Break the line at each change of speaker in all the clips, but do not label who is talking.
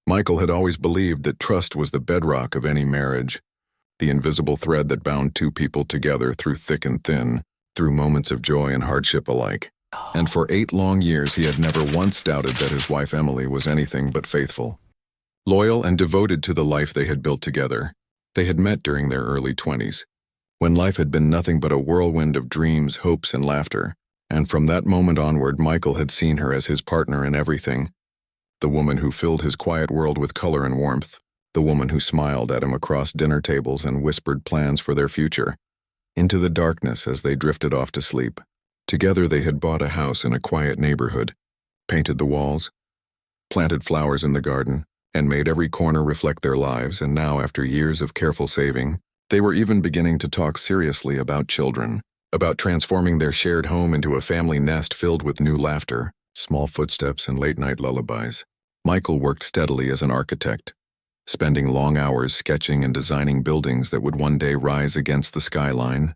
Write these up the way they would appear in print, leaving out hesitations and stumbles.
Michael had always believed that trust was the bedrock of any marriage, the invisible thread that bound two people together through thick and thin, through moments of joy and hardship alike. And for 8 long years he had never once doubted that his wife Emily was anything but faithful. Loyal and devoted to the life they had built together. They had met during their early 20s, when life had been nothing but a whirlwind of dreams, hopes, and laughter, and from that moment onward Michael had seen her as his partner in everything. The woman who filled his quiet world with color and warmth, the woman who smiled at him across dinner tables and whispered plans for their future. Into the darkness as they drifted off to sleep. Together they had bought a house in a quiet neighborhood, painted the walls, planted flowers in the garden, and made every corner reflect their lives, and now, after years of careful saving, they were even beginning to talk seriously about children, about transforming their shared home into a family nest filled with new laughter, small footsteps, and late-night lullabies. Michael worked steadily as an architect, spending long hours sketching and designing buildings that would one day rise against the skyline,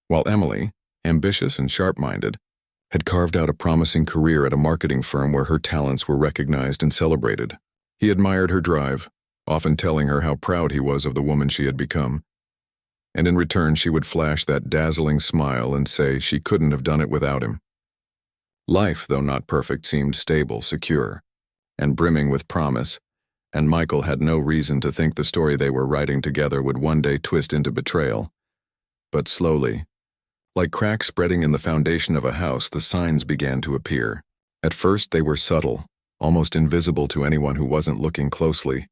while Emily, ambitious and sharp-minded, had carved out a promising career at a marketing firm where her talents were recognized and celebrated. He admired her drive, often telling her how proud he was of the woman she had become, and in return she would flash that dazzling smile and say she couldn't have done it without him. Life, though not perfect, seemed stable, secure, and brimming with promise, and Michael had no reason to think the story they were writing together would one day twist into betrayal. But slowly, like cracks spreading in the foundation of a house, the signs began to appear. At first they were subtle, almost invisible to anyone who wasn't looking closely,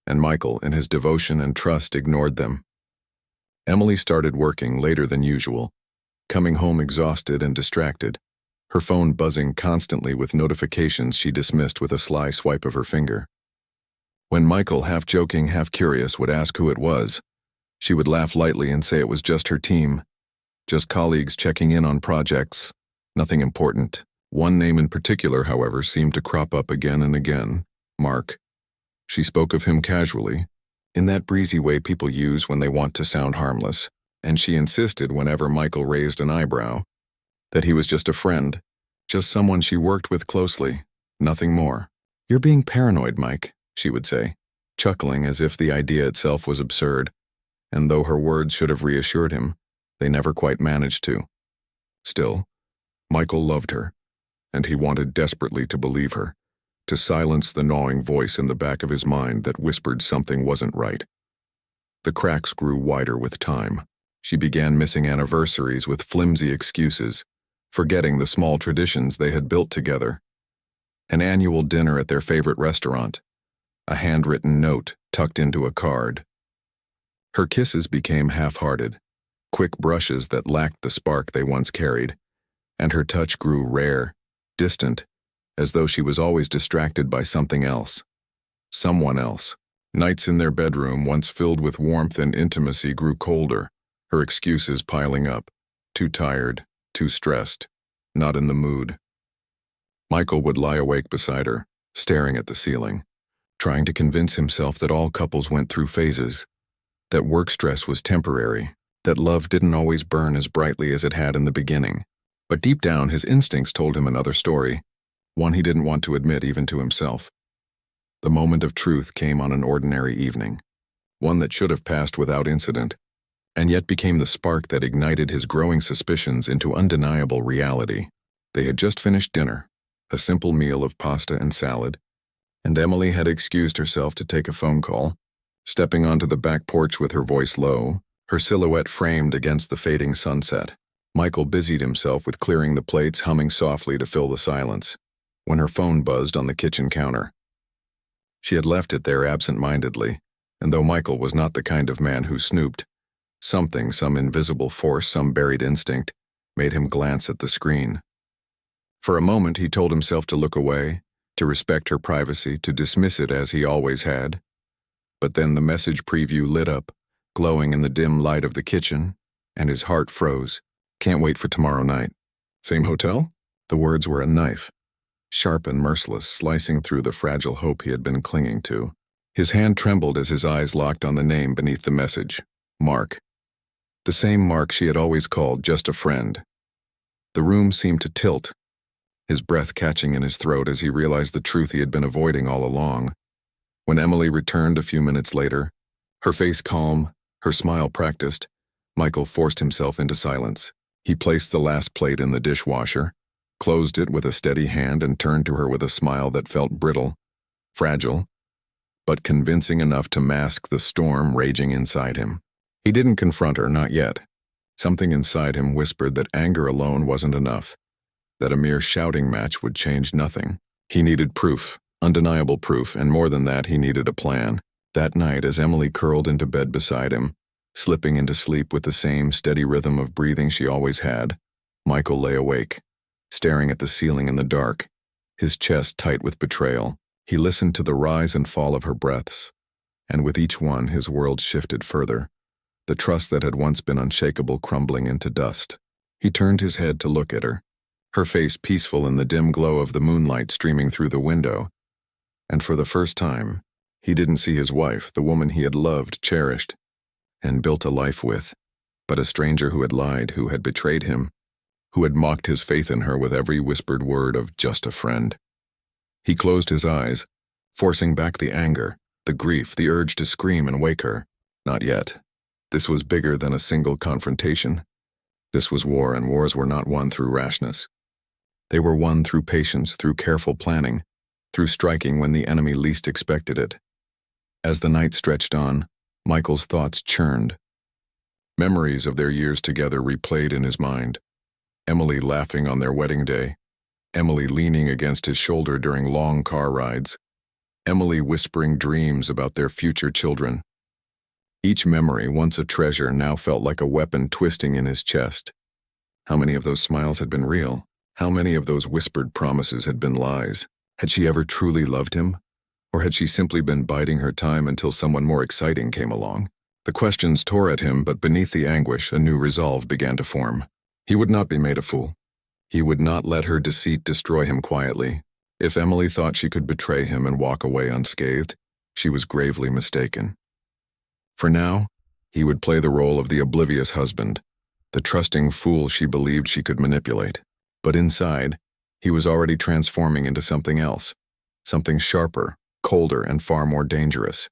and Michael, in his devotion and trust, ignored them. Emily started working later than usual, coming home exhausted and distracted, her phone buzzing constantly with notifications she dismissed with a sly swipe of her finger. When Michael, half joking, half curious, would ask who it was, she would laugh lightly and say it was just her team, just colleagues checking in on projects, nothing important. One name in particular, however, seemed to crop up again and again: Mark. She spoke of him casually, in that breezy way people use when they want to sound harmless, and she insisted whenever Michael raised an eyebrow that he was just a friend, just someone she worked with closely, nothing more. "You're being paranoid, Mike," she would say, chuckling as if the idea itself was absurd, and though her words should have reassured him, they never quite managed to. Still, Michael loved her, and he wanted desperately to believe her, to silence the gnawing voice in the back of his mind that whispered something wasn't right. The cracks grew wider with time. She began missing anniversaries with flimsy excuses, forgetting the small traditions they had built together. An annual dinner at their favorite restaurant, a handwritten note tucked into a card. Her kisses became half-hearted, quick brushes that lacked the spark they once carried, and her touch grew rare, distant, as though she was always distracted by something else. Someone else. Nights in their bedroom, once filled with warmth and intimacy, grew colder, her excuses piling up. Too tired, too stressed, not in the mood. Michael would lie awake beside her, staring at the ceiling, trying to convince himself that all couples went through phases, that work stress was temporary, that love didn't always burn as brightly as it had in the beginning. But deep down, his instincts told him another story, one he didn't want to admit even to himself. The moment of truth came on an ordinary evening, one that should have passed without incident, and yet became the spark that ignited his growing suspicions into undeniable reality. They had just finished dinner, a simple meal of pasta and salad, and Emily had excused herself to take a phone call, stepping onto the back porch with her voice low, her silhouette framed against the fading sunset. Michael busied himself with clearing the plates, humming softly to fill the silence, when her phone buzzed on the kitchen counter. She had left it there absent-mindedly, and though Michael was not the kind of man who snooped, something, some invisible force, some buried instinct, made him glance at the screen. For a moment he told himself to look away, to respect her privacy, to dismiss it as he always had. But then the message preview lit up, glowing in the dim light of the kitchen, and his heart froze. "Can't wait for tomorrow night." "Same hotel?" The words were a knife, sharp and merciless, slicing through the fragile hope he had been clinging to. His hand trembled as his eyes locked on the name beneath the message. Mark. The same Mark she had always called just a friend. The room seemed to tilt, his breath catching in his throat as he realized the truth he had been avoiding all along. When Emily returned a few minutes later, her face calm, her smile practiced, Michael forced himself into silence. He placed the last plate in the dishwasher, closed it with a steady hand, and turned to her with a smile that felt brittle, fragile, but convincing enough to mask the storm raging inside him. He didn't confront her, not yet. Something inside him whispered that anger alone wasn't enough, that a mere shouting match would change nothing. He needed proof, undeniable proof, and more than that, he needed a plan. That night, as Emily curled into bed beside him, slipping into sleep with the same steady rhythm of breathing she always had, Michael lay awake, staring at the ceiling in the dark, his chest tight with betrayal. He listened to the rise and fall of her breaths, and with each one his world shifted further, the trust that had once been unshakable crumbling into dust. He turned his head to look at her, her face peaceful in the dim glow of the moonlight streaming through the window, and for the first time, he didn't see his wife, the woman he had loved, cherished, and built a life with, but a stranger who had lied, who had betrayed him, who had mocked his faith in her with every whispered word of just a friend. He closed his eyes, forcing back the anger, the grief, the urge to scream and wake her. Not yet. This was bigger than a single confrontation. This was war, and wars were not won through rashness. They were won through patience, through careful planning, through striking when the enemy least expected it. As the night stretched on, Michael's thoughts churned. Memories of their years together replayed in his mind. Emily laughing on their wedding day, Emily leaning against his shoulder during long car rides, Emily whispering dreams about their future children. Each memory, once a treasure, now felt like a weapon twisting in his chest. How many of those smiles had been real? How many of those whispered promises had been lies? Had she ever truly loved him? Or had she simply been biding her time until someone more exciting came along? The questions tore at him, but beneath the anguish, a new resolve began to form. He would not be made a fool. He would not let her deceit destroy him quietly. If Emily thought she could betray him and walk away unscathed, she was gravely mistaken. For now, he would play the role of the oblivious husband, the trusting fool she believed she could manipulate. But inside, he was already transforming into something else, something sharper, colder, and far more dangerous.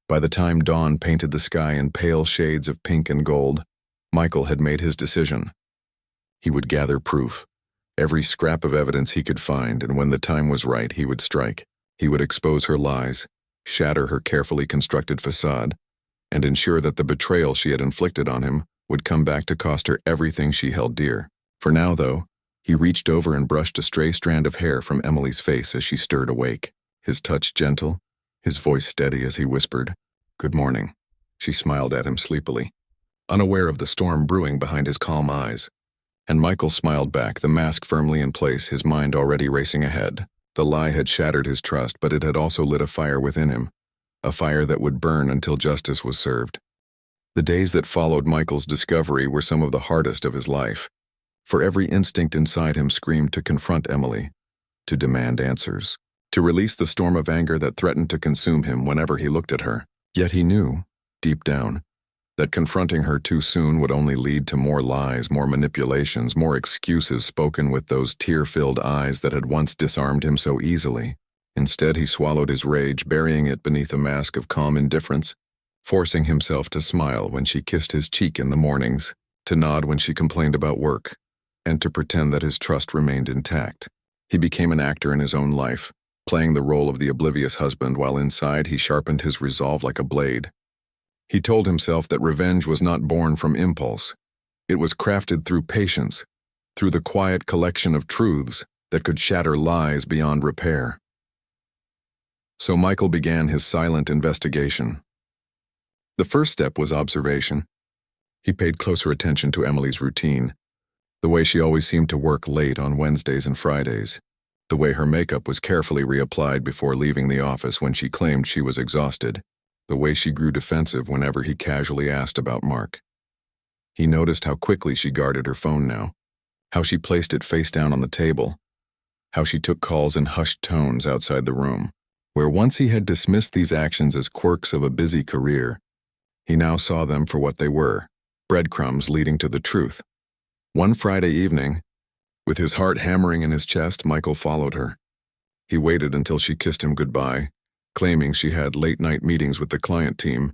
By the time dawn painted the sky in pale shades of pink and gold, Michael had made his decision. He would gather proof, every scrap of evidence he could find, and when the time was right, he would strike. He would expose her lies, shatter her carefully constructed facade, and ensure that the betrayal she had inflicted on him would come back to cost her everything she held dear. For now, though, he reached over and brushed a stray strand of hair from Emily's face as she stirred awake, his touch gentle, his voice steady as he whispered, "Good morning." She smiled at him sleepily, unaware of the storm brewing behind his calm eyes. And Michael smiled back, the mask firmly in place, his mind already racing ahead. The lie had shattered his trust, but it had also lit a fire within him, a fire that would burn until justice was served. The days that followed Michael's discovery were some of the hardest of his life, for every instinct inside him screamed to confront Emily, to demand answers, to release the storm of anger that threatened to consume him whenever he looked at her. Yet he knew, deep down, that confronting her too soon would only lead to more lies, more manipulations, more excuses spoken with those tear-filled eyes that had once disarmed him so easily. Instead, he swallowed his rage, burying it beneath a mask of calm indifference, forcing himself to smile when she kissed his cheek in the mornings, to nod when she complained about work, and to pretend that his trust remained intact. He became an actor in his own life, playing the role of the oblivious husband while inside he sharpened his resolve like a blade. He told himself that revenge was not born from impulse. It was crafted through patience, through the quiet collection of truths that could shatter lies beyond repair. So Michael began his silent investigation. The first step was observation. He paid closer attention to Emily's routine, the way she always seemed to work late on Wednesdays and Fridays, the way her makeup was carefully reapplied before leaving the office when she claimed she was exhausted, the way she grew defensive whenever he casually asked about Mark. He noticed how quickly she guarded her phone now, how she placed it face down on the table, how she took calls in hushed tones outside the room. Where once he had dismissed these actions as quirks of a busy career, he now saw them for what they were, breadcrumbs leading to the truth. One Friday evening, with his heart hammering in his chest, Michael followed her. He waited until she kissed him goodbye, claiming she had late-night meetings with the client team,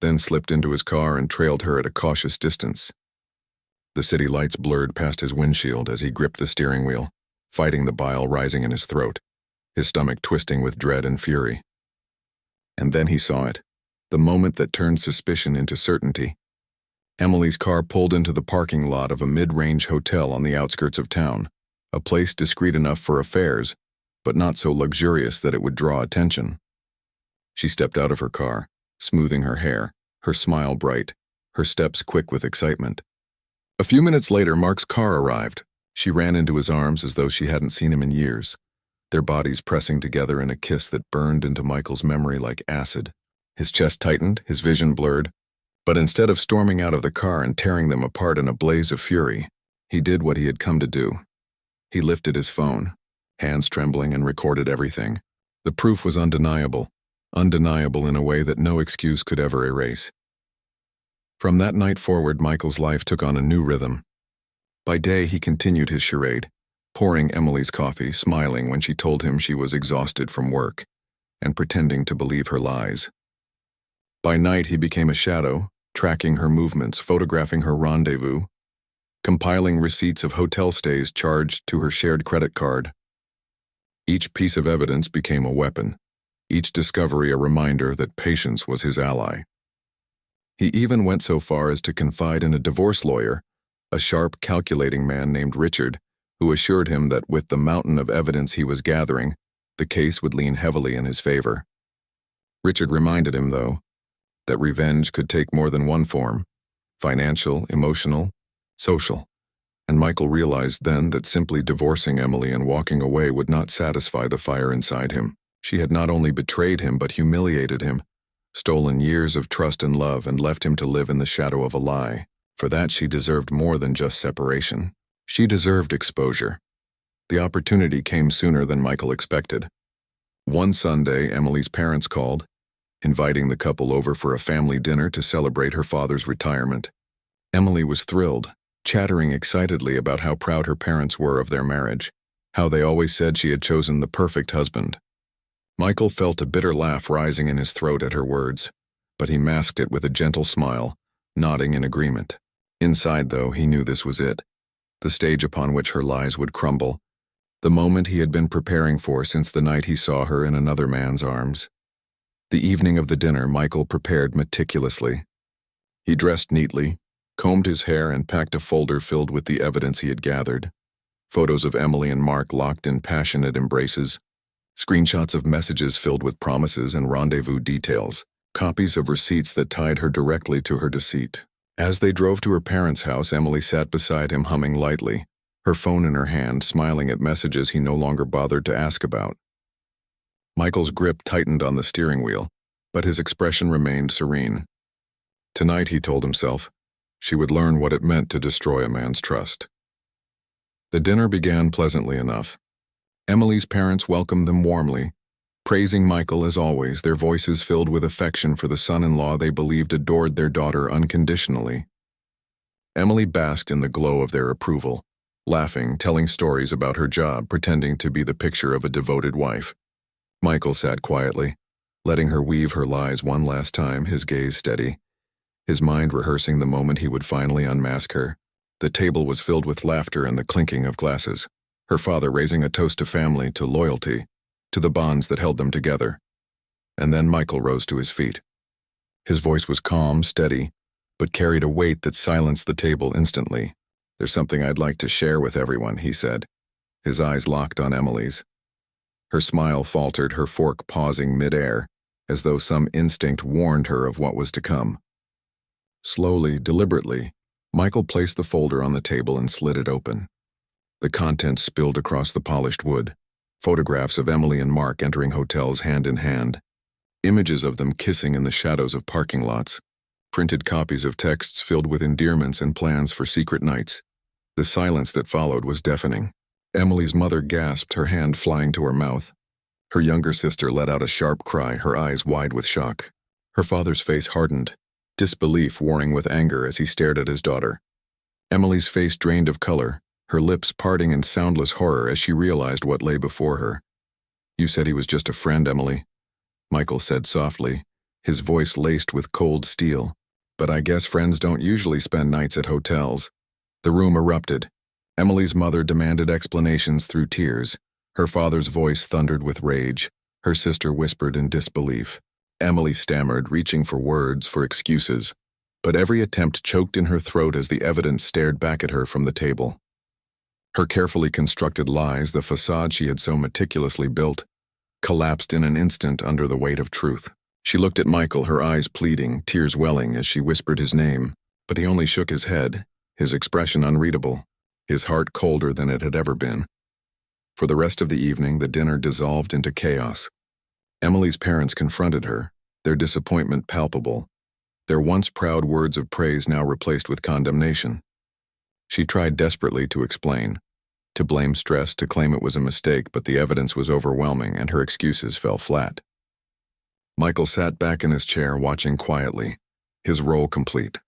then slipped into his car and trailed her at a cautious distance. The city lights blurred past his windshield as he gripped the steering wheel, fighting the bile rising in his throat, his stomach twisting with dread and fury. And then he saw it, the moment that turned suspicion into certainty. Emily's car pulled into the parking lot of a mid-range hotel on the outskirts of town, a place discreet enough for affairs, but not so luxurious that it would draw attention. She stepped out of her car, smoothing her hair, her smile bright, her steps quick with excitement. A few minutes later, Mark's car arrived. She ran into his arms as though she hadn't seen him in years, their bodies pressing together in a kiss that burned into Michael's memory like acid. His chest tightened, his vision blurred, but instead of storming out of the car and tearing them apart in a blaze of fury, he did what he had come to do. He lifted his phone, hands trembling, and recorded everything. The proof was undeniable in a way that no excuse could ever erase. From that night forward, Michael's life took on a new rhythm. By day, he continued his charade, pouring Emily's coffee, smiling when she told him she was exhausted from work, and pretending to believe her lies. By night, he became a shadow, tracking her movements, photographing her rendezvous, compiling receipts of hotel stays charged to her shared credit card. Each piece of evidence became a weapon, each discovery a reminder that patience was his ally. He even went so far as to confide in a divorce lawyer, a sharp, calculating man named Richard, who assured him that with the mountain of evidence he was gathering, the case would lean heavily in his favor. Richard reminded him, though, that revenge could take more than one form: financial, emotional, social. And Michael realized then that simply divorcing Emily and walking away would not satisfy the fire inside him. She had not only betrayed him but humiliated him, stolen years of trust and love, and left him to live in the shadow of a lie. For that, she deserved more than just separation. She deserved exposure. The opportunity came sooner than Michael expected. One Sunday, Emily's parents called, inviting the couple over for a family dinner to celebrate her father's retirement. Emily was thrilled, chattering excitedly about how proud her parents were of their marriage, how they always said she had chosen the perfect husband. Michael felt a bitter laugh rising in his throat at her words, but he masked it with a gentle smile, nodding in agreement. Inside, though, he knew this was it, the stage upon which her lies would crumble, the moment he had been preparing for since the night he saw her in another man's arms. The evening of the dinner, Michael prepared meticulously. He dressed neatly, combed his hair, and packed a folder filled with the evidence he had gathered. Photos of Emily and Mark locked in passionate embraces, screenshots of messages filled with promises and rendezvous details, copies of receipts that tied her directly to her deceit. As they drove to her parents' house, Emily sat beside him, humming lightly, her phone in her hand, smiling at messages he no longer bothered to ask about. Michael's grip tightened on the steering wheel, but his expression remained serene. Tonight, he told himself, she would learn what it meant to destroy a man's trust. The dinner began pleasantly enough. Emily's parents welcomed them warmly, praising Michael as always, their voices filled with affection for the son-in-law they believed adored their daughter unconditionally. Emily basked in the glow of their approval, laughing, telling stories about her job, pretending to be the picture of a devoted wife. Michael sat quietly, letting her weave her lies one last time, his gaze steady, his mind rehearsing the moment he would finally unmask her. The table was filled with laughter and the clinking of glasses, her father raising a toast to family, to loyalty, to the bonds that held them together. And then Michael rose to his feet. His voice was calm, steady, but carried a weight that silenced the table instantly. "There's something I'd like to share with everyone," he said, his eyes locked on Emily's. Her smile faltered, her fork pausing mid-air, as though some instinct warned her of what was to come. Slowly, deliberately, Michael placed the folder on the table and slid it open. The contents spilled across the polished wood, photographs of Emily and Mark entering hotels hand in hand, images of them kissing in the shadows of parking lots, printed copies of texts filled with endearments and plans for secret nights. The silence that followed was deafening. Emily's mother gasped, her hand flying to her mouth. Her younger sister let out a sharp cry, her eyes wide with shock. Her father's face hardened, disbelief warring with anger as he stared at his daughter. Emily's face drained of color, her lips parting in soundless horror as she realized what lay before her. "You said he was just a friend, Emily. Michael said softly, his voice laced with cold steel. "But I guess friends don't usually spend nights at hotels." The room erupted. Emily's mother demanded explanations through tears. Her father's voice thundered with rage. Her sister whispered in disbelief. Emily stammered, reaching for words, for excuses. But every attempt choked in her throat as the evidence stared back at her from the table. Her carefully constructed lies, the facade she had so meticulously built, collapsed in an instant under the weight of truth. She looked at Michael, her eyes pleading, tears welling as she whispered his name, but he only shook his head, his expression unreadable, his heart colder than it had ever been. For the rest of the evening, the dinner dissolved into chaos. Emily's parents confronted her, their disappointment palpable, their once proud words of praise now replaced with condemnation. She tried desperately to explain, to blame stress, to claim it was a mistake, but the evidence was overwhelming and her excuses fell flat. Michael sat back in his chair, watching quietly, his role complete.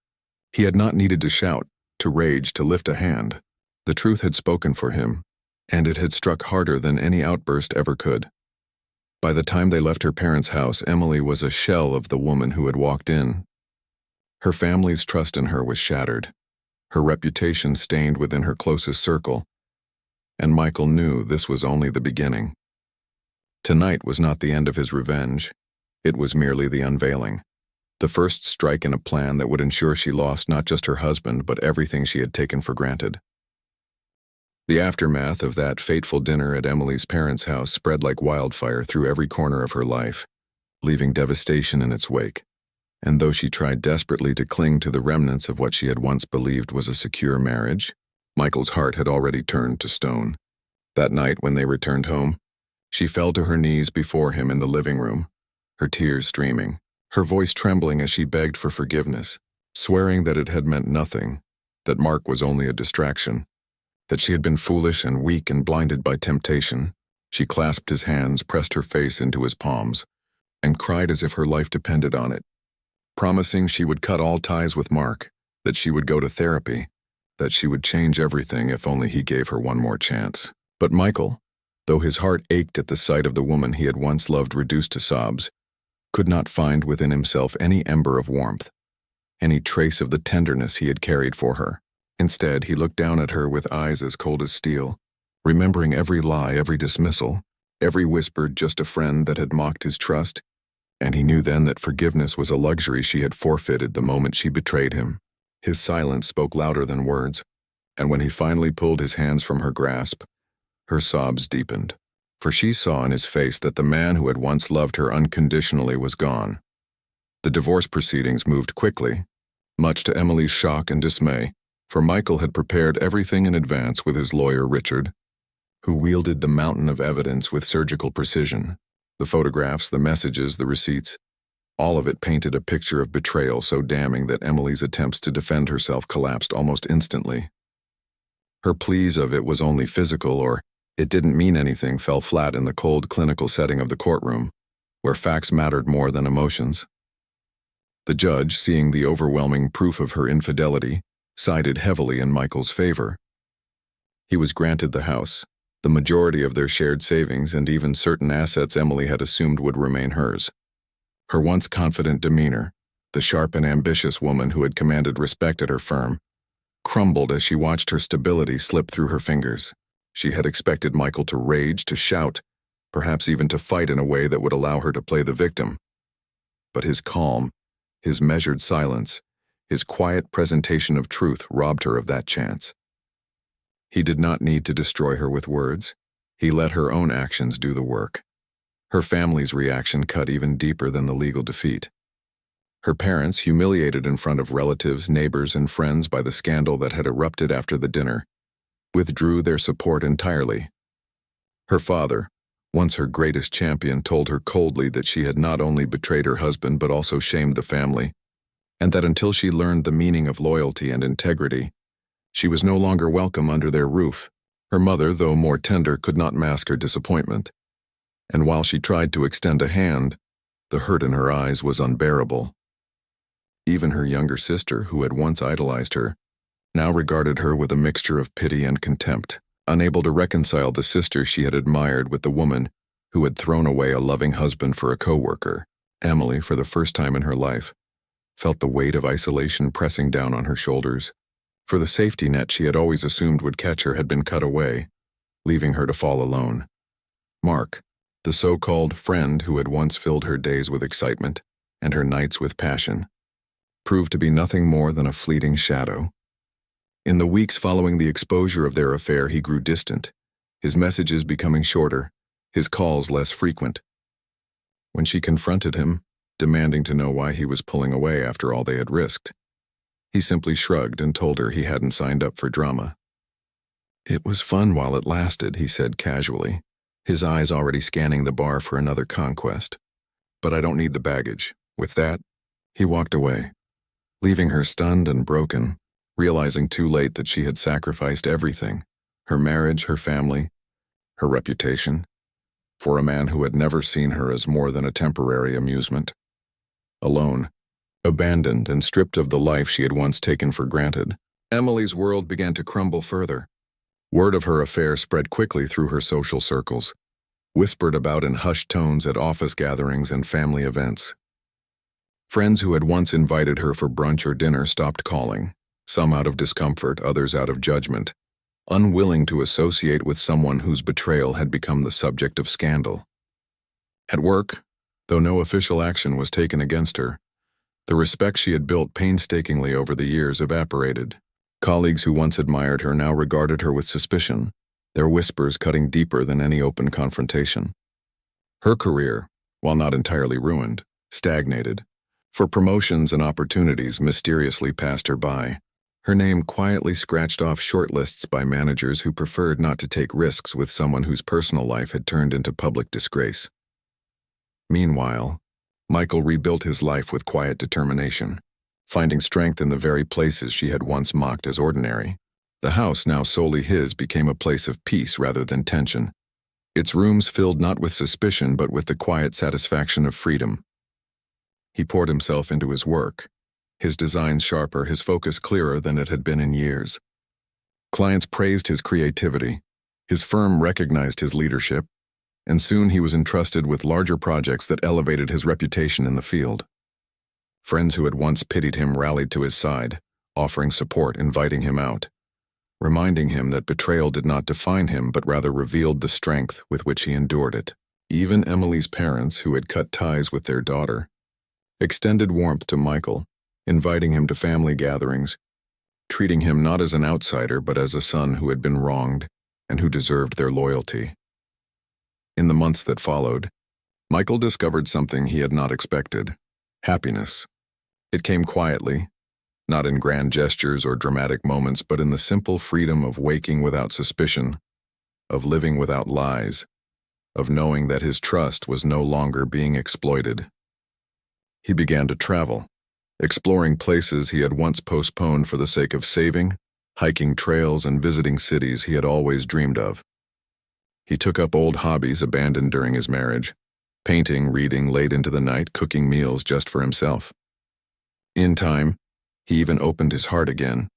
He had not needed to shout, to rage, to lift a hand. The truth had spoken for him, and it had struck harder than any outburst ever could. By the time they left her parents' house, Emily was a shell of the woman who had walked in. Her family's trust in her was shattered, her reputation stained within her closest circle, and Michael knew this was only the beginning. Tonight was not the end of his revenge. It was merely the unveiling, the first strike in a plan that would ensure she lost not just her husband, but everything she had taken for granted. The aftermath of that fateful dinner at Emily's parents' house spread like wildfire through every corner of her life, leaving devastation in its wake. And though she tried desperately to cling to the remnants of what she had once believed was a secure marriage, Michael's heart had already turned to stone. That night, when they returned home, she fell to her knees before him in the living room, her tears streaming, her voice trembling as she begged for forgiveness, swearing that it had meant nothing, that Mark was only a distraction, that she had been foolish and weak and blinded by temptation. She clasped his hands, pressed her face into his palms, and cried as if her life depended on it, promising she would cut all ties with Mark, that she would go to therapy, that she would change everything if only he gave her one more chance. But Michael, though his heart ached at the sight of the woman he had once loved reduced to sobs, could not find within himself any ember of warmth, any trace of the tenderness he had carried for her. Instead, he looked down at her with eyes as cold as steel, remembering every lie, every dismissal, every whispered "just a friend" that had mocked his trust, and he knew then that forgiveness was a luxury she had forfeited the moment she betrayed him. His silence spoke louder than words, and when he finally pulled his hands from her grasp, her sobs deepened, for she saw in his face that the man who had once loved her unconditionally was gone. The divorce proceedings moved quickly, much to Emily's shock and dismay, for Michael had prepared everything in advance with his lawyer Richard, who wielded the mountain of evidence with surgical precision. The photographs, the messages, the receipts, all of it painted a picture of betrayal so damning that Emily's attempts to defend herself collapsed almost instantly. Her pleas of "it was only physical" or "it didn't mean anything" fell flat in the cold clinical setting of the courtroom, where facts mattered more than emotions. The judge, seeing the overwhelming proof of her infidelity, sided heavily in Michael's favor. He was granted the house, the majority of their shared savings, and even certain assets Emily had assumed would remain hers. Her once confident demeanor, the sharp and ambitious woman who had commanded respect at her firm, crumbled as she watched her stability slip through her fingers. She had expected Michael to rage, to shout, perhaps even to fight in a way that would allow her to play the victim. But his calm, his measured silence, his quiet presentation of truth robbed her of that chance. He did not need to destroy her with words. He let her own actions do the work. Her family's reaction cut even deeper than the legal defeat. Her parents, humiliated in front of relatives, neighbors, and friends by the scandal that had erupted after the dinner, withdrew their support entirely. Her father, once her greatest champion, told her coldly that she had not only betrayed her husband but also shamed the family, and that until she learned the meaning of loyalty and integrity, she was no longer welcome under their roof. Her mother, though more tender, could not mask her disappointment, and while she tried to extend a hand, the hurt in her eyes was unbearable. Even her younger sister, who had once idolized her, now regarded her with a mixture of pity and contempt, unable to reconcile the sister she had admired with the woman who had thrown away a loving husband for a coworker. Emily, for the first time in her life, felt the weight of isolation pressing down on her shoulders. For the safety net she had always assumed would catch her had been cut away, leaving her to fall alone. Mark, the so-called friend who had once filled her days with excitement and her nights with passion, proved to be nothing more than a fleeting shadow. In the weeks following the exposure of their affair, he grew distant, his messages becoming shorter, his calls less frequent. When she confronted him, demanding to know why he was pulling away after all they had risked, he simply shrugged and told her he hadn't signed up for drama. "It was fun while it lasted," he said casually, his eyes already scanning the bar for another conquest. "But I don't need the baggage." With that, he walked away, leaving her stunned and broken, realizing too late that she had sacrificed everything, her marriage, her family, her reputation, for a man who had never seen her as more than a temporary amusement. Alone, abandoned and stripped of the life she had once taken for granted, Emily's world began to crumble further. Word of her affair spread quickly through her social circles, whispered about in hushed tones at office gatherings and family events. Friends who had once invited her for brunch or dinner stopped calling, some out of discomfort, others out of judgment, unwilling to associate with someone whose betrayal had become the subject of scandal. At work, though no official action was taken against her, the respect she had built painstakingly over the years evaporated. Colleagues who once admired her now regarded her with suspicion, their whispers cutting deeper than any open confrontation. Her career, while not entirely ruined, stagnated, for promotions and opportunities mysteriously passed her by. Her name quietly scratched off shortlists by managers who preferred not to take risks with someone whose personal life had turned into public disgrace. Meanwhile, Michael rebuilt his life with quiet determination, finding strength in the very places she had once mocked as ordinary. The house, now solely his, became a place of peace rather than tension, its rooms filled not with suspicion but with the quiet satisfaction of freedom. He poured himself into his work, his designs sharper, his focus clearer than it had been in years. Clients praised his creativity, his firm recognized his leadership, and soon he was entrusted with larger projects that elevated his reputation in the field. Friends who had once pitied him rallied to his side, offering support, inviting him out, reminding him that betrayal did not define him but rather revealed the strength with which he endured it. Even Emily's parents, who had cut ties with their daughter, extended warmth to Michael, inviting him to family gatherings, treating him not as an outsider but as a son who had been wronged and who deserved their loyalty. In the months that followed, Michael discovered something he had not expected: happiness. It came quietly, not in grand gestures or dramatic moments, but in the simple freedom of waking without suspicion, of living without lies, of knowing that his trust was no longer being exploited. He began to travel, exploring places he had once postponed for the sake of saving, hiking trails and visiting cities he had always dreamed of. He took up old hobbies abandoned during his marriage, painting, reading late into the night, cooking meals just for himself. In time, he even opened his heart again,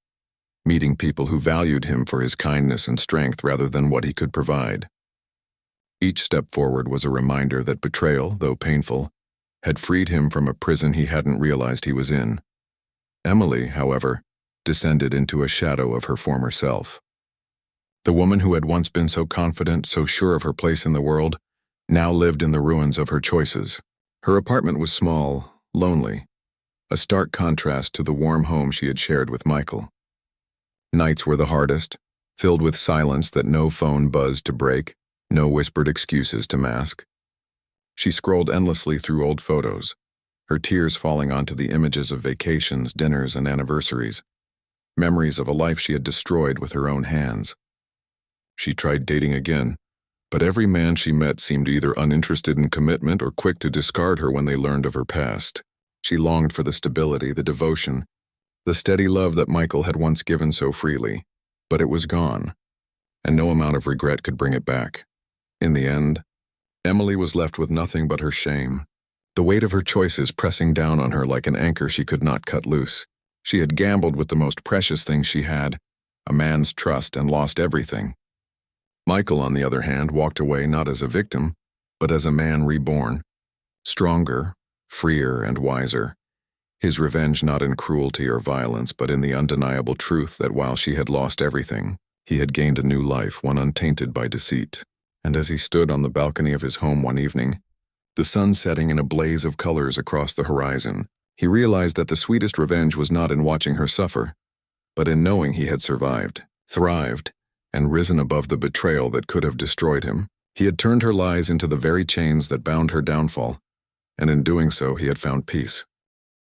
meeting people who valued him for his kindness and strength rather than what he could provide. Each step forward was a reminder that betrayal, though painful, had freed him from a prison he hadn't realized he was in. Emily, however, descended into a shadow of her former self. The woman who had once been so confident, so sure of her place in the world, now lived in the ruins of her choices. Her apartment was small, lonely, a stark contrast to the warm home she had shared with Michael. Nights were the hardest, filled with silence that no phone buzzed to break, no whispered excuses to mask. She scrolled endlessly through old photos, her tears falling onto the images of vacations, dinners, and anniversaries, memories of a life she had destroyed with her own hands. She tried dating again, but every man she met seemed either uninterested in commitment or quick to discard her when they learned of her past. She longed for the stability, the devotion, the steady love that Michael had once given so freely, but it was gone, and no amount of regret could bring it back. In the end, Emily was left with nothing but her shame, the weight of her choices pressing down on her like an anchor she could not cut loose. She had gambled with the most precious thing she had, a man's trust, and lost everything. Michael, on the other hand, walked away not as a victim, but as a man reborn, stronger, freer, and wiser. His revenge not in cruelty or violence, but in the undeniable truth that while she had lost everything, he had gained a new life, one untainted by deceit. And as he stood on the balcony of his home one evening, the sun setting in a blaze of colors across the horizon, he realized that the sweetest revenge was not in watching her suffer, but in knowing he had survived, thrived, and risen above the betrayal that could have destroyed him. He had turned her lies into the very chains that bound her downfall, and in doing so he had found peace.